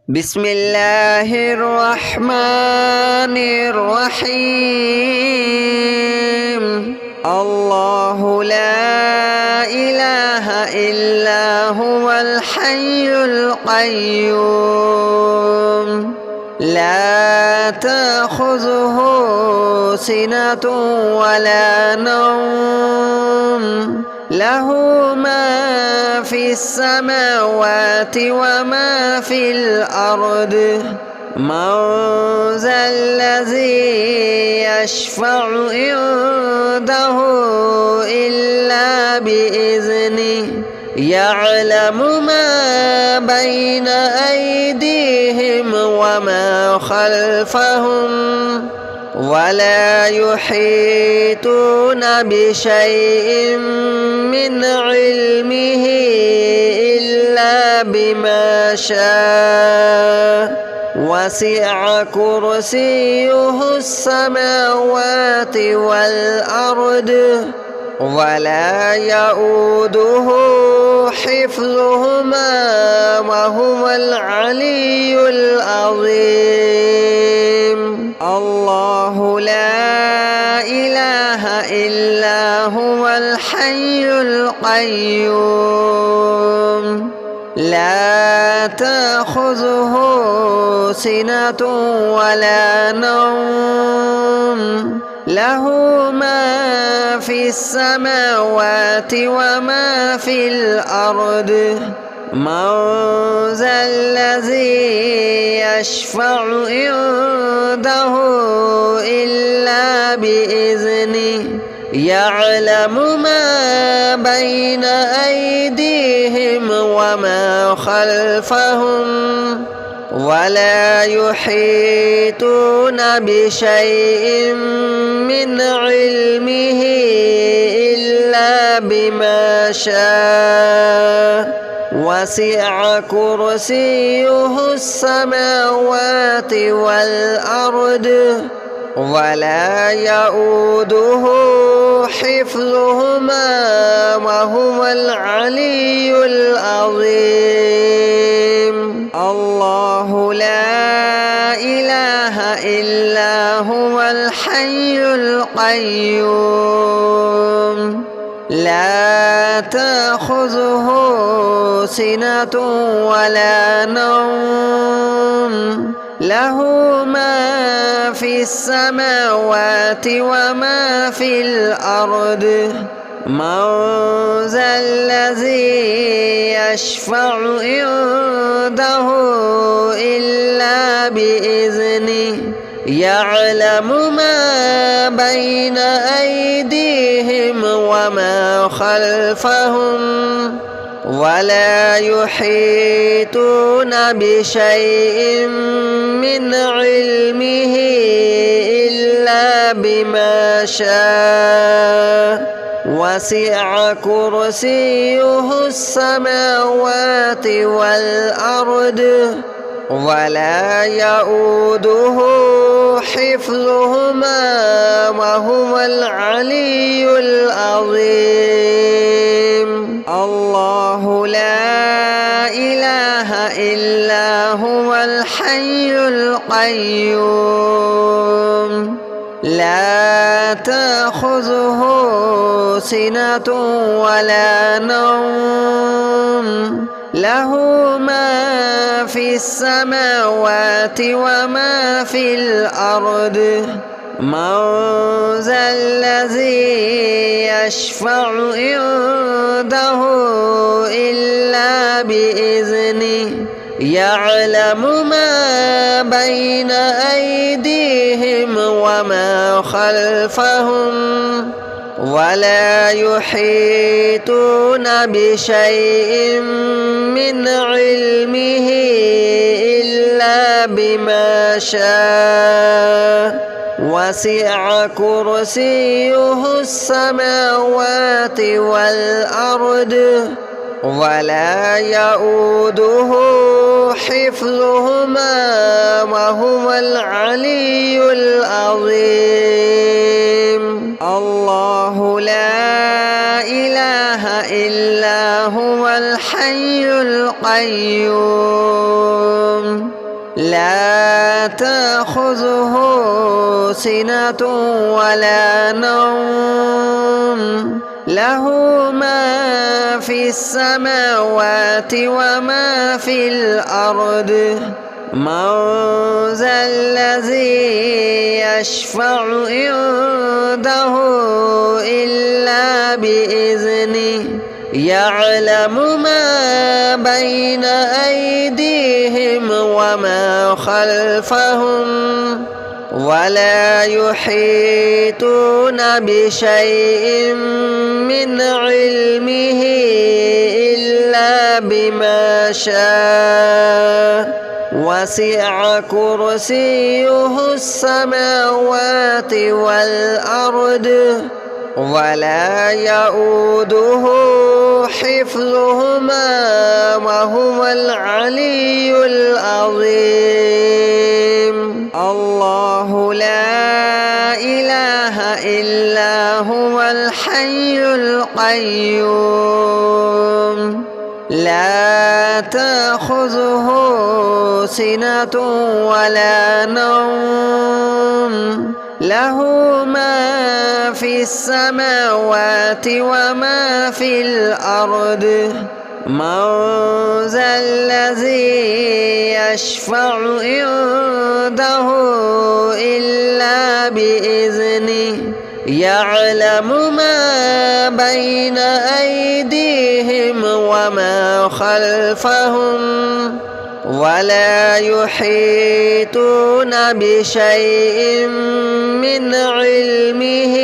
بسم الله الرحمن الرحيم. الله لا إله إلا هو الحي القيوم لا تأخذه سنة ولا نوم له ما في السماوات وما في الأرض من ذا الذي يشفع عنده إلا بإذنه يعلم ما بين أيديهم وما خلفهم ولا يحيطون بشيء من علمه إلا بما شاء وسع كرسيه السماوات والأرض ولا يؤوده حفظهما وهو العلي العظيم. الله لا إله إلا هو الحي القيوم لا تأخذه سنة ولا نوم له ما في السماوات وما في الأرض من ذا الذي يشفع عنده إلا بإذنه يعلم ما بين أيديهم وما خلفهم ولا يحيطون بشيء من علمه إلا بما شاء وسع كرسيه السماوات والأرض ولا يؤوده حفظهما وهو العلي العظيم. الله لا إله إلا هو الحي القيوم لا تأخذه سنة ولا نوم له ما في السماوات وما في الأرض من ذا الذي يشفع عنده إلا بإذنه يعلم ما بين أيديهم وما خلفهم ولا يحيطون بشيء من علمه إلا بما شاء وسع كرسيه السماوات والأرض ولا يؤوده حفظهما وهو العلي العظيم. الله لا إله إلا هو الحي القيوم لا تأخذه سنة ولا نوم له ما في السماوات وما في الأرض من ذا الذي يشفع عنده إلا بإذنه يعلم ما بين أيديهم وما خلفهم ولا يحيطون بشيء من علمه إلا بما شاء وسع كرسيه السماوات والأرض ولا يؤوده حفظهما وهو العلي العظيم. الله لا إله إلا هو الحي القيوم لا تأخذه سنة ولا نوم له ما في السماوات وما في الأرض من ذا الذي يشفع عنده إلا بإذنه يعلم ما بين أيديهم وما خلفهم ولا يحيطون بشيء من علمه إلا بما شاء وسع كرسيه السماوات والأرض ولا يؤوده حفظهما وهو العلي العظيم. الله لا إله إلا هو الحي القيوم لا تأخذه سنة ولا نوم له ما في السماوات وما في الأرض من ذا الذي يشفع عنده إلا بإذنه يعلم ما بين أيديهم وما خلفهم ولا يحيطون بشيء من علمه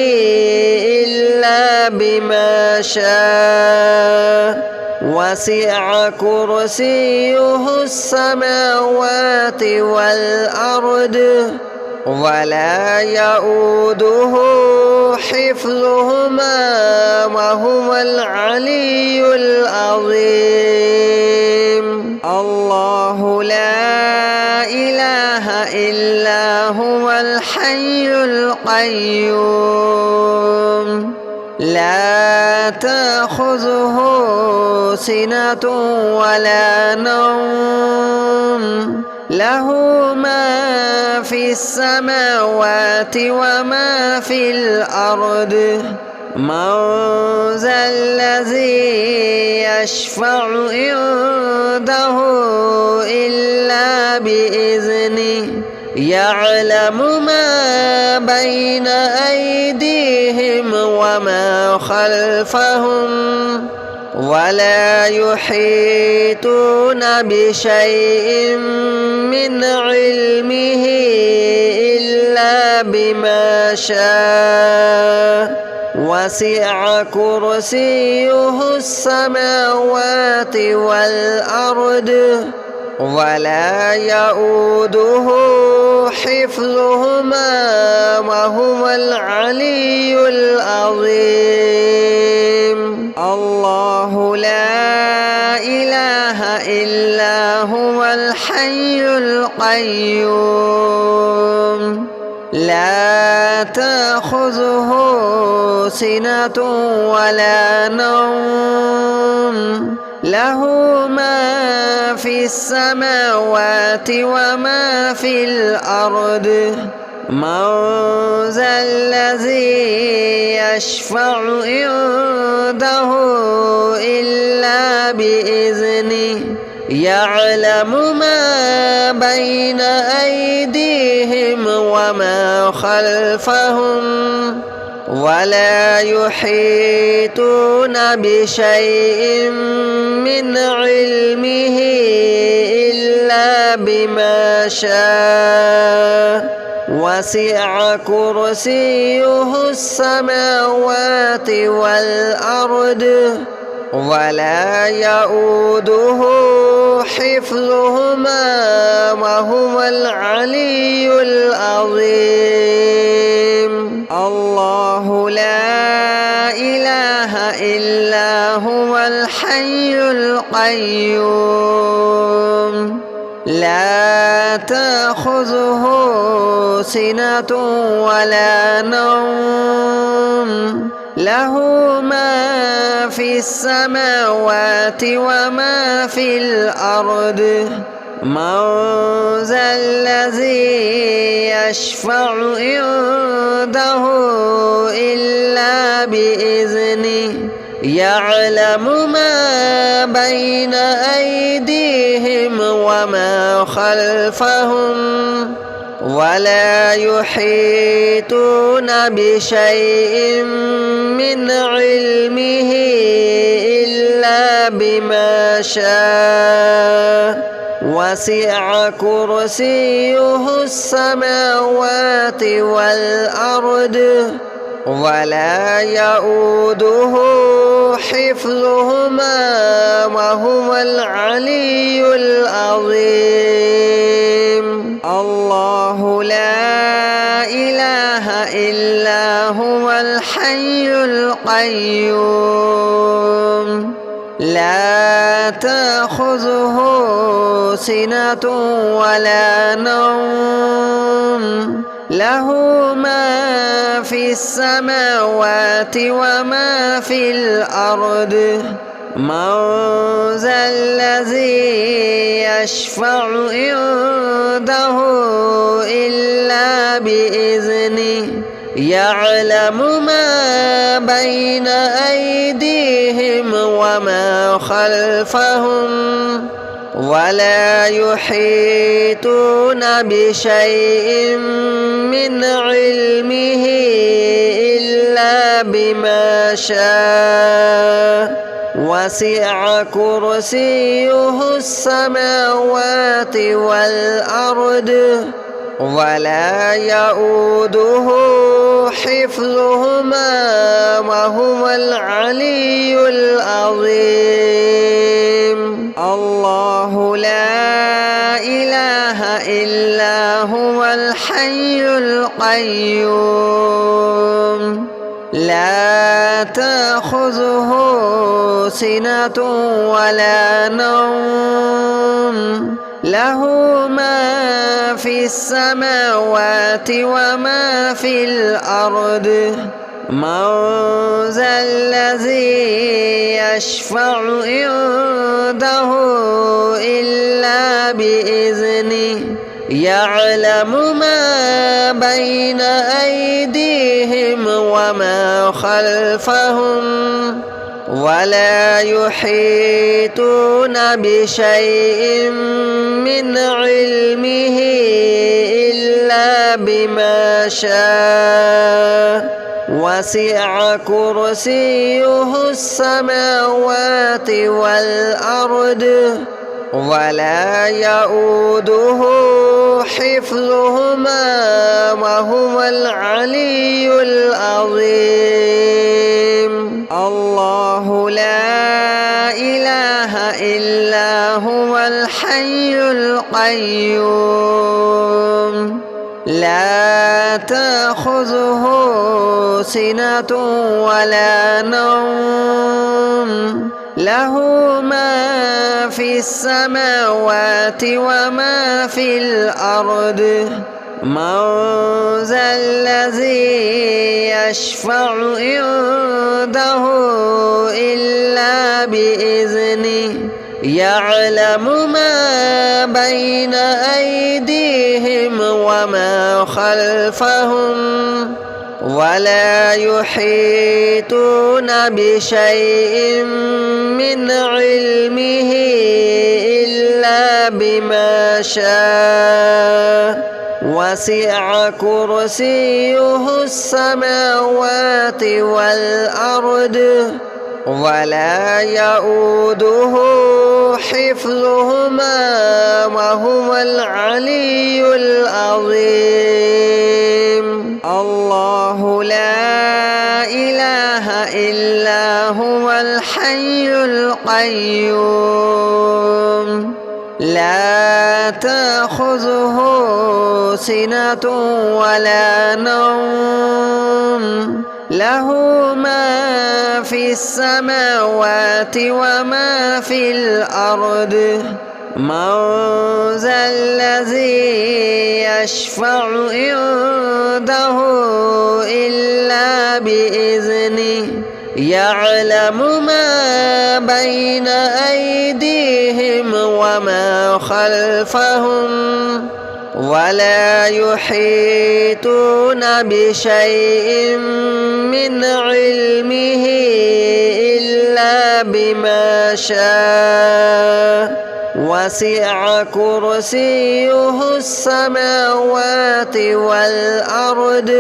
إلا بما شاء وسع كرسيه السماوات والأرض ولا يؤوده حفظهما وهو العلي العظيم. الله لا إله إلا هو الحي القيوم لا تأخذه سنة ولا نوم له ما في السماوات وما في الأرض من ذا الذي يشفع عنده إلا بإذنه يعلم ما بين أيديهم وما خلفهم ولا يحيطون بشيء من علمه إلا بما شاء وسع كرسيه السماوات والأرض ولا يؤوده حفظهما وهو العلي العظيم. الله لا إله إلا هو الحي القيوم لا تأخذه سنة ولا نوم له ما في السماوات وما في الأرض من ذا الذي يشفع عنده إلا بإذنه يعلم ما بين أيديهم وما خلفهم ولا يحيطون بشيء من علمه إلا بما شاء وسع كرسيه السماوات والأرض ولا يؤوده حفظهما وهو العلي العظيم. الله لا إله إلا هو الحي القيوم لا تأخذه سنة ولا نوم له ما في السماوات وما في الأرض من ذا الذي يشفع عنده إلا بإذنه يعلم ما بين أيديهم وما خلفهم ولا يحيطون بشيء من علمه إلا بما شاء وسع كرسيه السماوات والأرض ولا يؤوده حفظهما وهو العلي العظيم. الله لا إله إلا هو الحي القيوم لا تأخذه سنة ولا نوم له ما في السماوات وما في الأرض من ذا الذي يشفع عنده إلا بإذنه يعلم ما بين أيديهم وما خلفهم ولا يحيطون بشيء من علمه إلا بما شاء وسع كرسيه السماوات والأرض ولا يؤوده حفظهما وهو العلي العظيم. الله لا إله إلا هو الحي القيوم لا تأخذه سنة ولا نوم له ما في السماوات وما في الأرض من ذا الذي يشفع عنده إلا بإذنه يعلم ما بين أيديهم وما خلفهم ولا يحيطون بشيء من علمه إلا بما شاء وسع كرسيه السماوات والأرض ولا يؤوده حفظهما وهو العلي العظيم. الله لا إله إلا هو الحي القيوم لا تأخذه سنة ولا نوم له ما في السماوات وما في الأرض من ذا الذي يشفع عنده إلا بإذنه يعلم ما بين أيديهم وما خلفهم ولا يحيطون بشيء من علمه إلا بما شاء وسع كرسيه السماوات والأرض ولا يؤوده حفظهما وهو العلي العظيم. الله لا إله إلا هو الحي القيوم لا تأخذه سنة ولا نوم له ما في السماوات وما في الأرض من ذا الذي يشفع عنده إلا بإذنه يعلم ما بين أيديهم وما خلفهم ولا يحيطون بشيء من علمه إلا بما شاء وسع كرسيه السماوات والأرض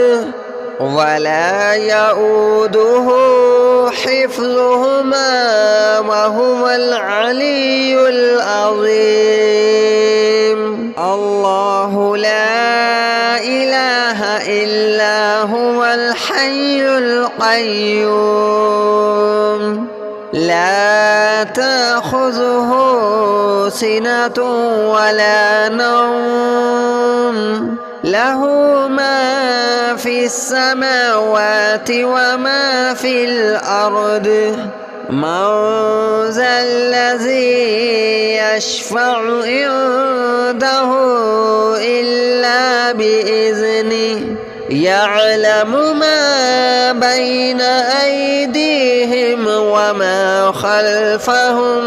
ولا يؤوده حفظهما وهو العلي العظيم. الله لا إله إلا هو الحي القيوم لا تأخذه سنة ولا نوم له ما في السماوات وما في الأرض من ذا الذي يشفع عنده إلا بإذنه يعلم ما بين أيديهم وما خلفهم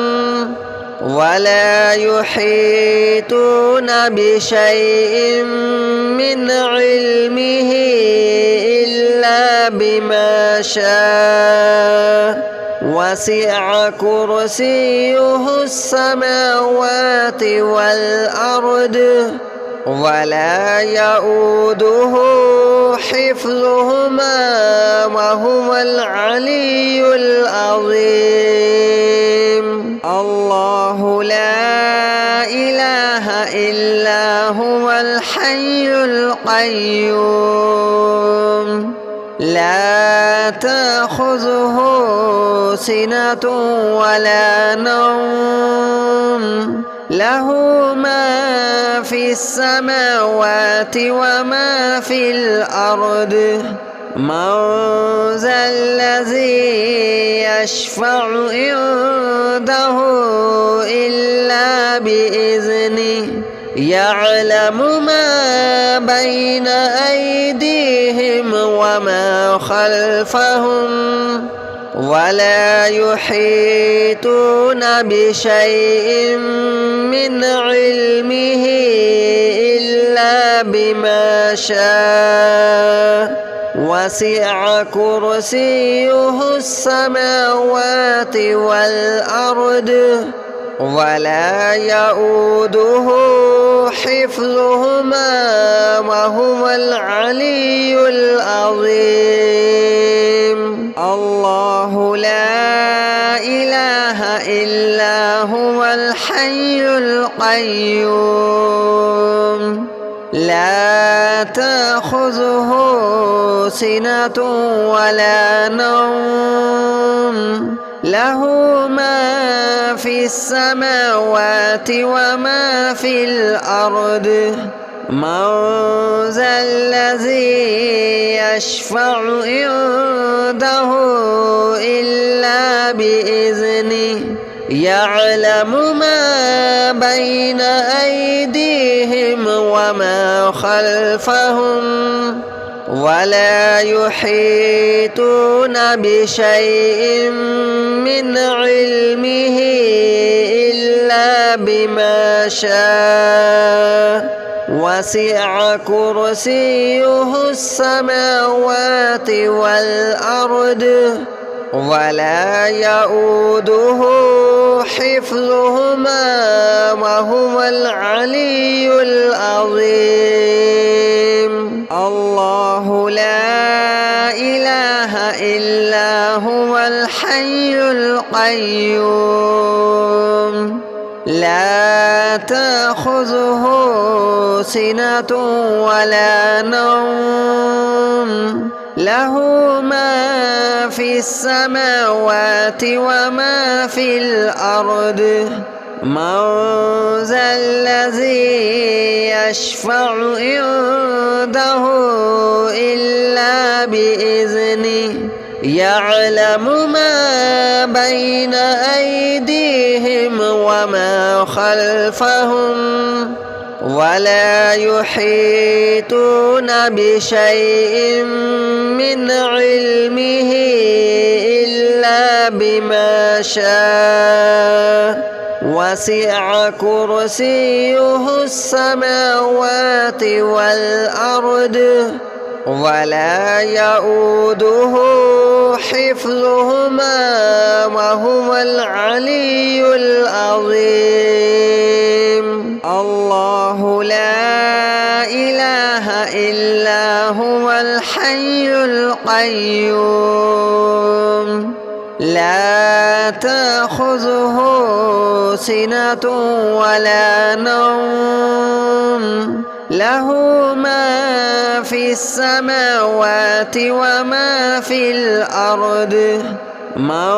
ولا يحيطون بشيء من علمه إلا بما شاء وسع كرسيه السماوات والأرض ولا يؤوده حفظهما وهو العلي العظيم. الله لا إله إلا هو الحي القيوم لا تأخذه سنة ولا نوم له ما في السماوات وما في الأرض من ذا الذي يشفع عنده إلا بإذنه يعلم ما بين أيديهم وما خلفهم ولا يحيطون بشيء من علمه إلا بما شاء وسع كرسيه السماوات والأرض ولا يؤوده حفظهما وهو العلي العظيم. الله لا إله إلا هو الحي القيوم لا تأخذه سنة ولا نوم له ما في السماوات وما في الأرض من ذا الذي يشفع عنده إلا بإذنه يعلم ما بين أيديهم وما خلفهم ولا يحيطون بشيء من علمه إلا بما شاء وسع كرسيه السماوات والأرض ولا يؤوده حفظهما وهو العلي العظيم. الله لا إله إلا هو الحي القيوم لا تأخذه سنة ولا نوم له ما في السماوات وما في الأرض من ذا الذي يشفع عنده إلا بإذنه يعلم ما بين أيديهم وما خلفهم ولا يحيطون بشيء من علمه إلا إلا بما شاء وسع كرسيه السماوات والأرض ولا يؤوده حفظهما وهو العلي العظيم. الله لا إله إلا هو الحي القيوم لا تأخذه سنة ولا نوم له ما في السماوات وما في الأرض من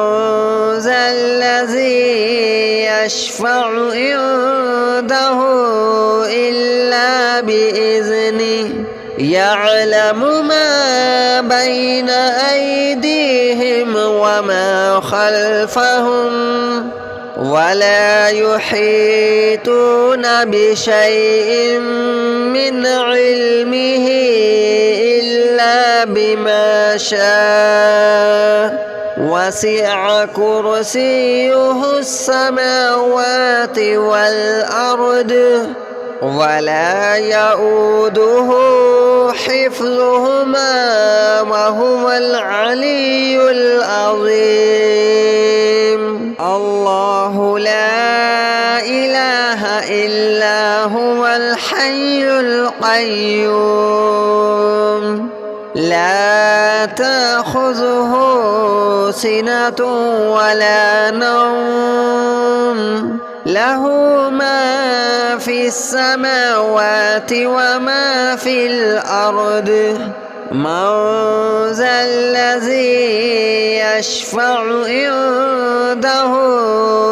ذا الذي يشفع عنده إلا بإذنه يعلم ما بين أيديهم وما خلفهم ولا يحيطون بشيء من علمه إلا بما شاء وسع كرسيه السماوات والأرض ولا يؤوده حفظهما وهو العلي العظيم. الله لا إله إلا هو الحي القيوم لا تأخذه سنة ولا نوم له ما في السماوات وما في الأرض من ذا الذي يشفع عنده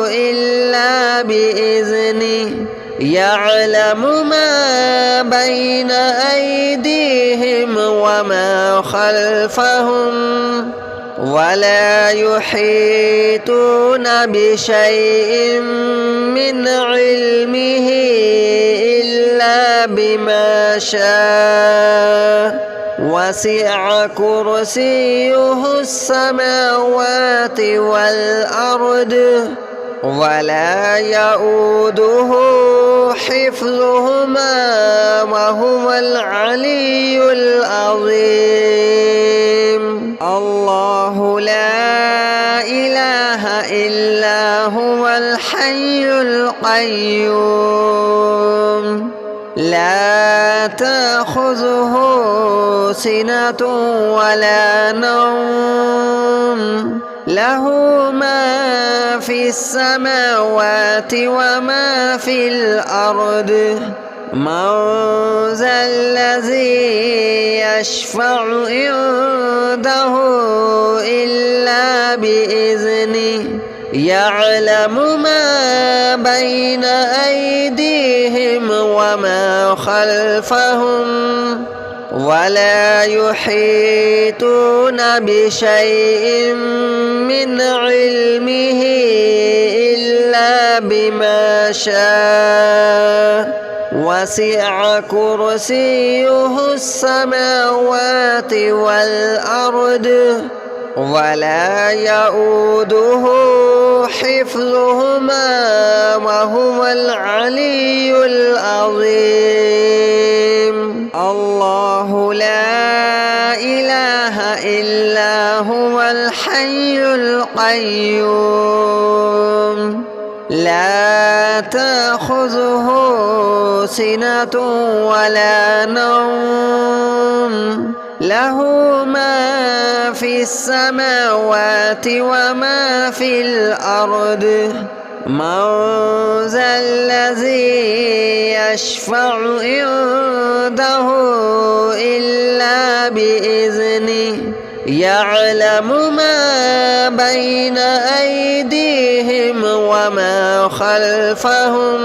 إلا بإذنه يعلم ما بين أيديهم وما خلفهم ولا يحيطون بشيء من علمه إلا بما شاء وسع كرسيه السماوات والأرض ولا يؤوده حفظهما وهو العلي العظيم. الله لا إله إلا هو الحي القيوم لا تأخذه سنة ولا نوم له ما في السماوات وما في الأرض من ذا الذي يشفع عنده إلا بإذنه يعلم ما بين أيديهم وما خلفهم ولا يحيطون بشيء من علمه إلا بما شاء وسع كرسيه السماوات والأرض ولا يؤوده حفظهما وهو العلي العظيم. الله لا إله إلا هو الحي القيوم لا تأخذه سنة ولا نوم له ما في السماوات وما في الأرض من ذا الذي يشفع عنده إلا بإذنه يعلم ما بين أيديهم وما خلفهم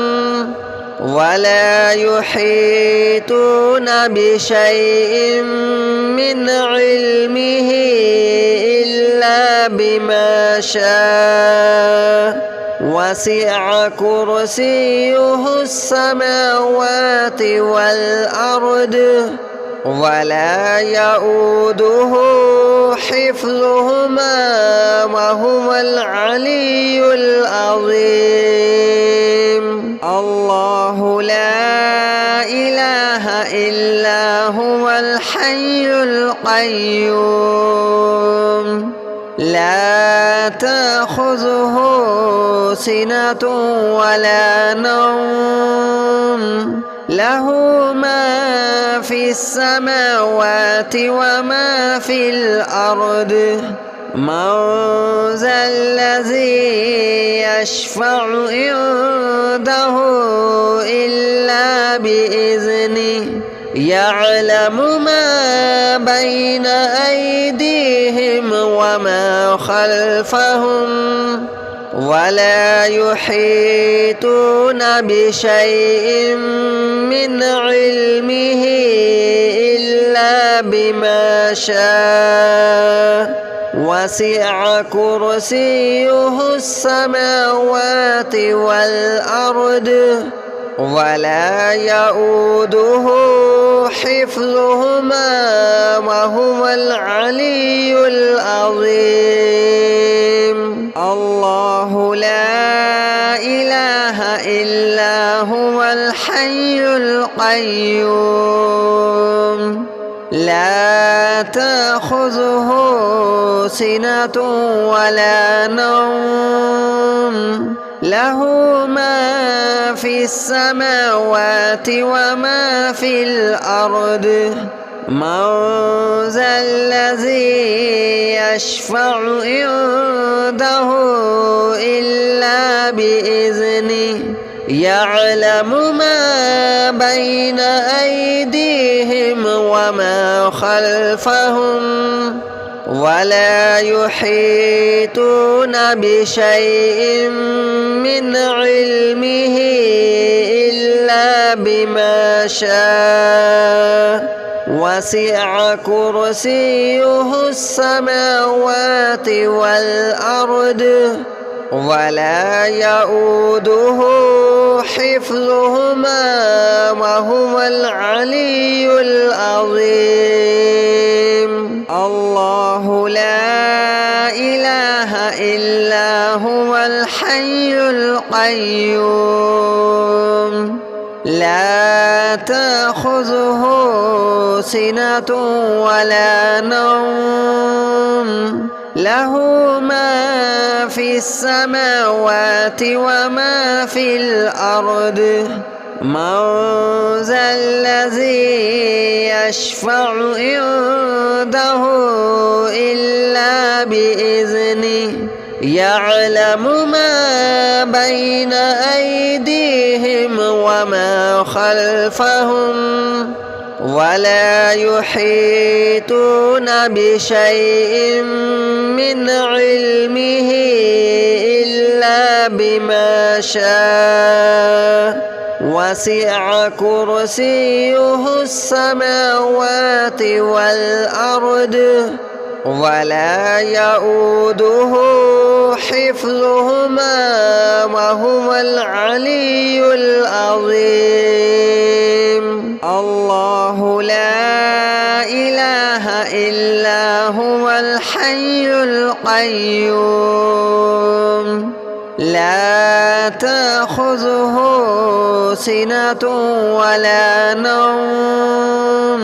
ولا يحيطون بشيء من علمه إلا بما شاء وسع كرسيه السماوات والأرض ولا يؤوده حفظهما وهو العلي العظيم. الله لا إله إلا هو الحي القيوم لا تأخذه سنة ولا نوم له ما في السماوات وما في الأرض من ذا الذي يشفع عنده إلا بإذنه يعلم ما بين أيديهم وما خلفهم ولا يحيطون بشيء من علمه إلا بما شاء وسع كرسيه السماوات والأرض ولا يؤوده حفظهما وهو العلي العظيم. الله لا إله إلا هو الحي القيوم لا تأخذه سنة ولا نوم له ما في السماوات وما في الأرض من ذا الذي يشفع عنده إلا بإذنه يعلم ما بين أيديهم وما خلفهم ولا يحيطون بشيء من علمه إلا بما شاء وسع كرسيه السماوات والأرض ولا يؤوده حفظهما وهو العلي العظيم. الله لا إله إلا هو الحي القيوم لا تأخذه سنة ولا نوم له ما في السماوات وما في الأرض من ذا الذي يشفع عنده إلا بإذنه يعلم ما بين أيديهم وما خلفهم ولا يحيطون بشيء من علمه إلا بما شاء وسع كرسيه السماوات والأرض ولا يؤوده حفظهما وهو العلي العظيم. الله لا إله إلا هو الحي القيوم لا تأخذه سنة ولا نوم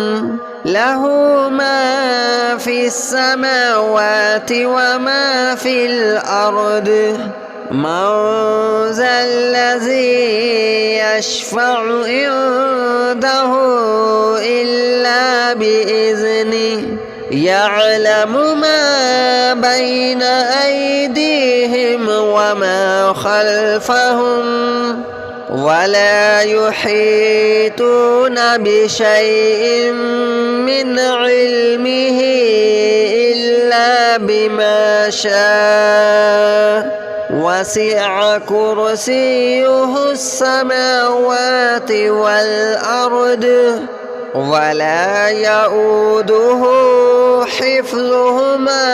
له ما في السماوات وما في الأرض من ذا الذي يشفع عنده إلا بإذنه يعلم ما بين أيديهم وما خلفهم ولا يحيطون بشيء من علمه إلا بما شاء وسع كرسيه السماوات والأرض ولا يؤوده حفظهما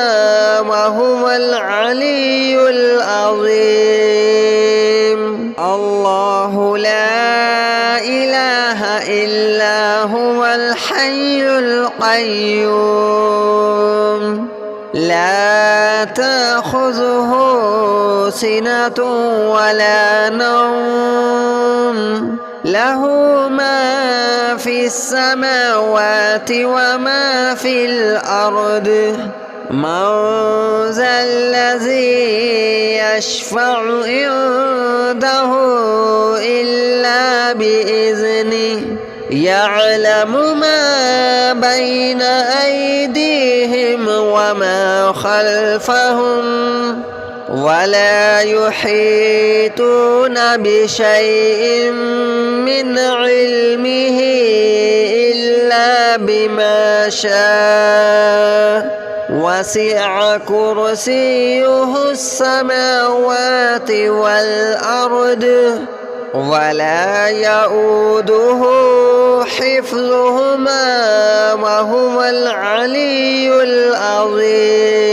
وهو العلي العظيم. الله لا إله إلا هو الحي القيوم لا تأخذه سنة ولا نوم له ما في السماوات وما في الأرض من ذا الذي يشفع عنده إلا بإذنه يعلم ما بين أيديهم وما خلفهم ولا يحيطون بشيء من علمه إلا بما شاء وسع كرسيه السماوات والأرض ولا يؤوده حفظهما وهو العلي العظيم.